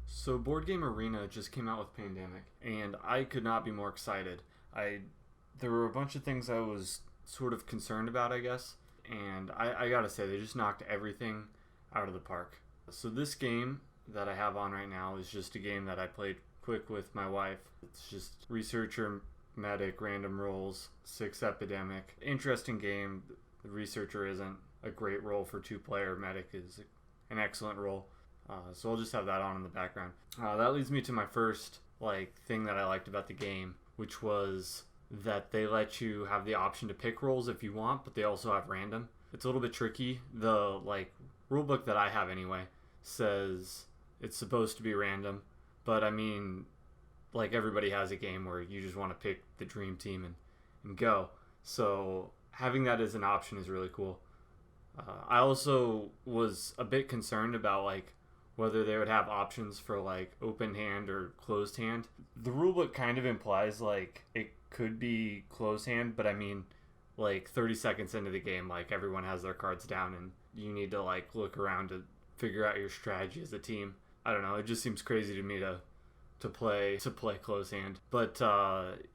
So Board Game Arena just came out with Pandemic, and I could not be more excited. I There were a bunch of things I was sort of concerned about, I guess, and I gotta say they just knocked everything out of the park. So this game that I have on right now is just a game that I played quick with my wife. It's just researcher, medic, random rolls, six epidemic. Interesting game. The researcher isn't a great role for two-player. Medic is an excellent role. So I'll just have that on in the background. That leads me to my first thing that I liked about the game, which was that they let you have the option to pick rolls if you want, but they also have random. It's a little bit tricky. The rulebook that I have anyway says it's supposed to be random, but I mean, everybody has a game where you just want to pick the dream team and go. So having that as an option is really cool. I also was a bit concerned about whether they would have options for open hand or closed hand. The rulebook kind of implies it could be closed hand, but I mean 30 seconds into the game everyone has their cards down and you need to look around to figure out your strategy as a team. I don't know, it just seems crazy to me to play closed hand. But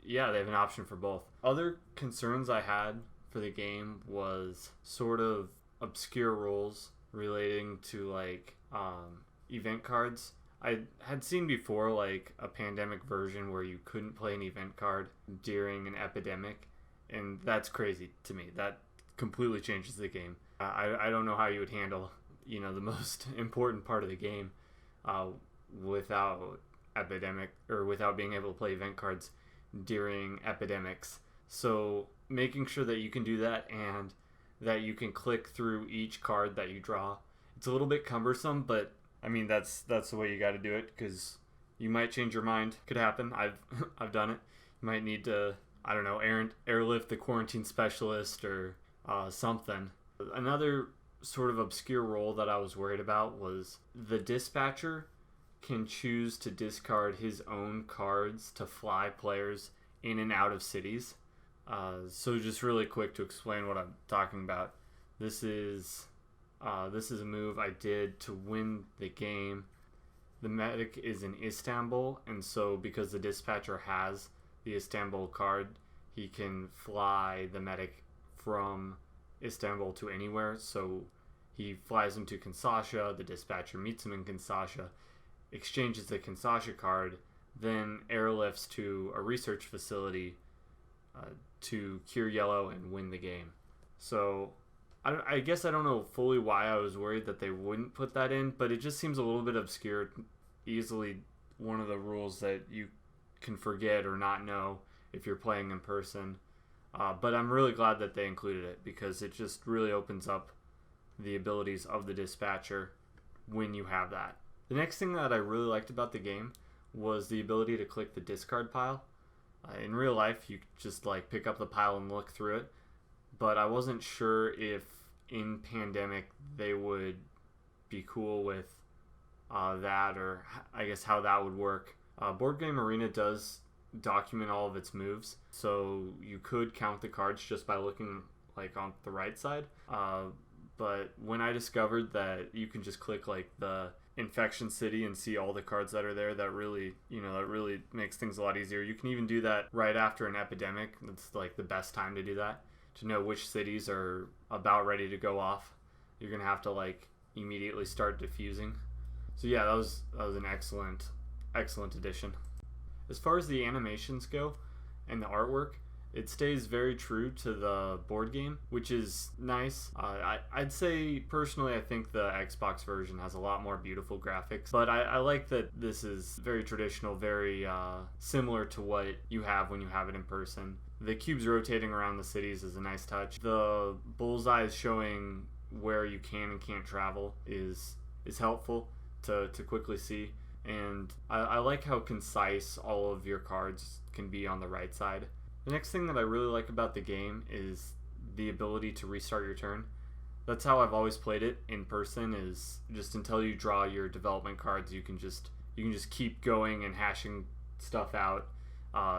yeah, they have an option for both. Other concerns I had for the game was sort of obscure rules relating to event cards. I had seen before a pandemic version where you couldn't play an event card during an epidemic, and that's crazy to me. That completely changes the game. I don't know how you would handle the most important part of the game without epidemic or without being able to play event cards during epidemics. So making sure that you can do that and that you can click through each card that you draw. It's a little bit cumbersome, but I mean that's the way you got to do it, because you might change your mind. Could happen. I've done it. You might need to, I don't know, airlift the quarantine specialist or something. Another sort of obscure role that I was worried about was the dispatcher can choose to discard his own cards to fly players in and out of cities. So just really quick to explain what I'm talking about. This is a move I did to win the game. The medic is in Istanbul, and so because the dispatcher has the Istanbul card, he can fly the medic from Istanbul to anywhere. So he flies him to Kansasha, the dispatcher meets him in Kansasha, exchanges the Kansasha card, then airlifts to a research facility to cure yellow and win the game. So I guess I don't know fully why I was worried that they wouldn't put that in, but it just seems a little bit obscure. Easily one of the rules that you can forget or not know if you're playing in person. But I'm really glad that they included it, because it just really opens up the abilities of the dispatcher when you have that. The next thing that I really liked about the game was the ability to click the discard pile. In real life, you just pick up the pile and look through it, but I wasn't sure if in Pandemic they would be cool with that, or I guess how that would work. Board Game Arena does document all of its moves, so you could count the cards just by looking on the right side. But when I discovered that you can just click the infection city and see all the cards that are there, that really makes things a lot easier. You can even do that right after an epidemic. That's the best time to do that, to know which cities are about ready to go off. You're gonna have to immediately start diffusing. So yeah, that was an excellent addition. As far as the animations go and the artwork, it stays very true to the board game, which is nice. I'd say, personally, I think the Xbox version has a lot more beautiful graphics, but I like that this is very traditional, very similar to what you have when you have it in person. The cubes rotating around the cities is a nice touch. The bullseyes showing where you can and can't travel is helpful to quickly see. And I like how concise all of your cards can be on the right side. The next thing that I really like about the game is the ability to restart your turn. That's how I've always played it in person, is just until you draw your development cards, you can just keep going and hashing stuff out,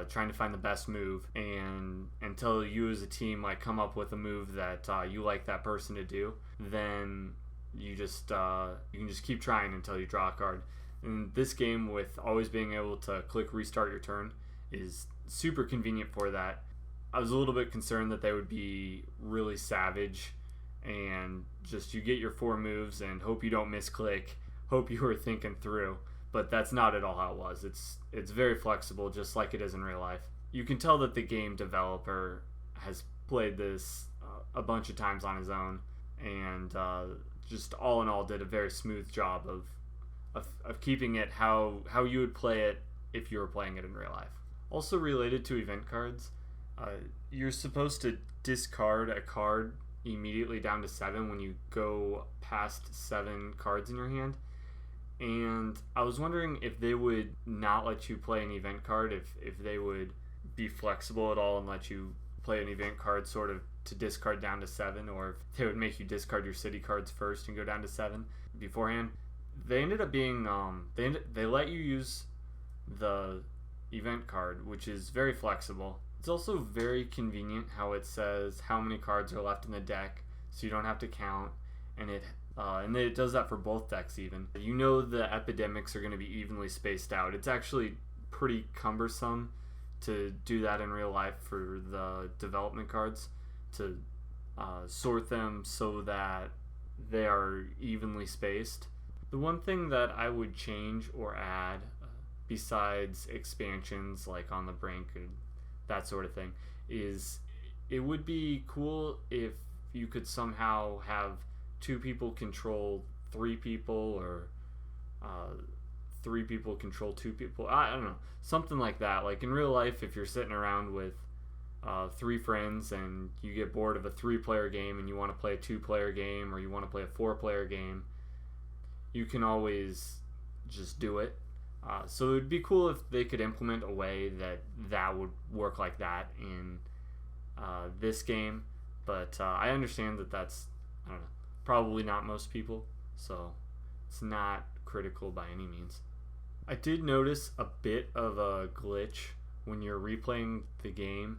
trying to find the best move, and until you as a team come up with a move that you like that person to do, then you can just keep trying until you draw a card. And this game, with always being able to click restart your turn, is super convenient for that. I was a little bit concerned that they would be really savage and just you get your 4 moves and hope you don't misclick, hope you were thinking through. But that's not at all how it was. It's very flexible, just like it is in real life. You can tell that the game developer has played this a bunch of times on his own, and just all in all did a very smooth job of keeping it how you would play it if you were playing it in real life. Also related to event cards, you're supposed to discard a card immediately down to 7 when you go past 7 cards in your hand. And I was wondering if they would not let you play an event card, if they would be flexible at all and let you play an event card sort of to discard down to 7, or if they would make you discard your city cards first and go down to 7 beforehand. They ended up being they let you use the event card, which is very flexible. It's also very convenient how it says how many cards are left in the deck, so you don't have to count, and it does that for both decks even. You know the epidemics are going to be evenly spaced out. It's actually pretty cumbersome to do that in real life for the development cards, to sort them so that they are evenly spaced. The one thing that I would change or add, besides expansions like On the Brink and that sort of thing, is it would be cool if you could somehow have 2 people control 3 people, or 3 people control 2 people. I don't know, something like that. Like in real life, if you're sitting around with 3 friends and you get bored of a 3-player game and you want to play a 2-player game, or you want to play a 4-player game, you can always just do it. So it would be cool if they could implement a way that would work like that in this game. But I understand that that's, I don't know, probably not most people, so it's not critical by any means. I did notice a bit of a glitch when you're replaying the game.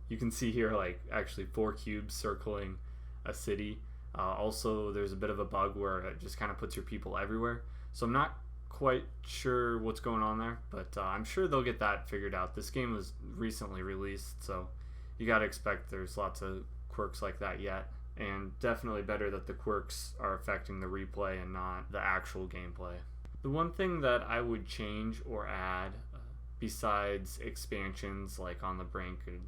You can see here like actually 4 cubes circling a city. Also, there's a bit of a bug where it just kind of puts your people everywhere. So I'm not quite sure what's going on there, but I'm sure they'll get that figured out. This game was recently released, so you gotta expect there's lots of quirks like that yet. And definitely better that the quirks are affecting the replay and not the actual gameplay. The one thing that I would change or add, besides expansions like On the Brink and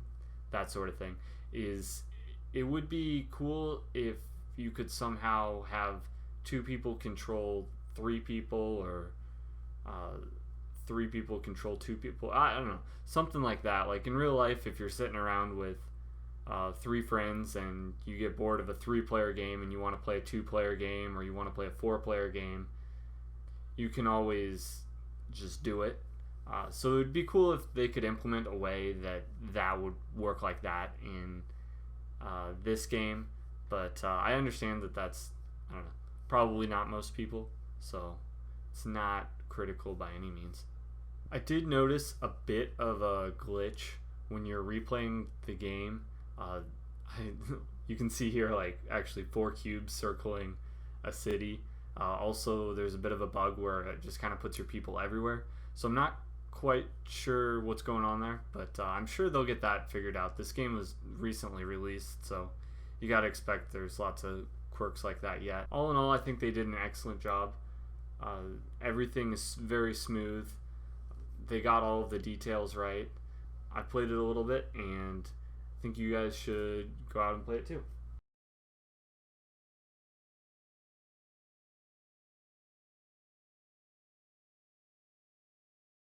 that sort of thing, is it would be cool if you could somehow have 2 people control 3 people, or 3 people control 2 people. I don't know, something like that. Like in real life, if you're sitting around with 3 friends and you get bored of a 3-player game and you want to play a 2-player game, or you want to play a 4-player game, you can always just do it. So it would be cool if they could implement a way that would work like that in this game. But I understand that that's, I don't know, probably not most people, so it's not critical by any means. I did notice a bit of a glitch when you're replaying the game. You can see here like actually 4 cubes circling a city. Also, there's a bit of a bug where it just kind of puts your people everywhere. So I'm not quite sure what's going on there, but I'm sure they'll get that figured out. This game was recently released, so you gotta expect there's lots of quirks like that yet. All in all, I think they did an excellent job. Everything is very smooth. They got all of the details right. I played it a little bit, and I think you guys should go out and play it too.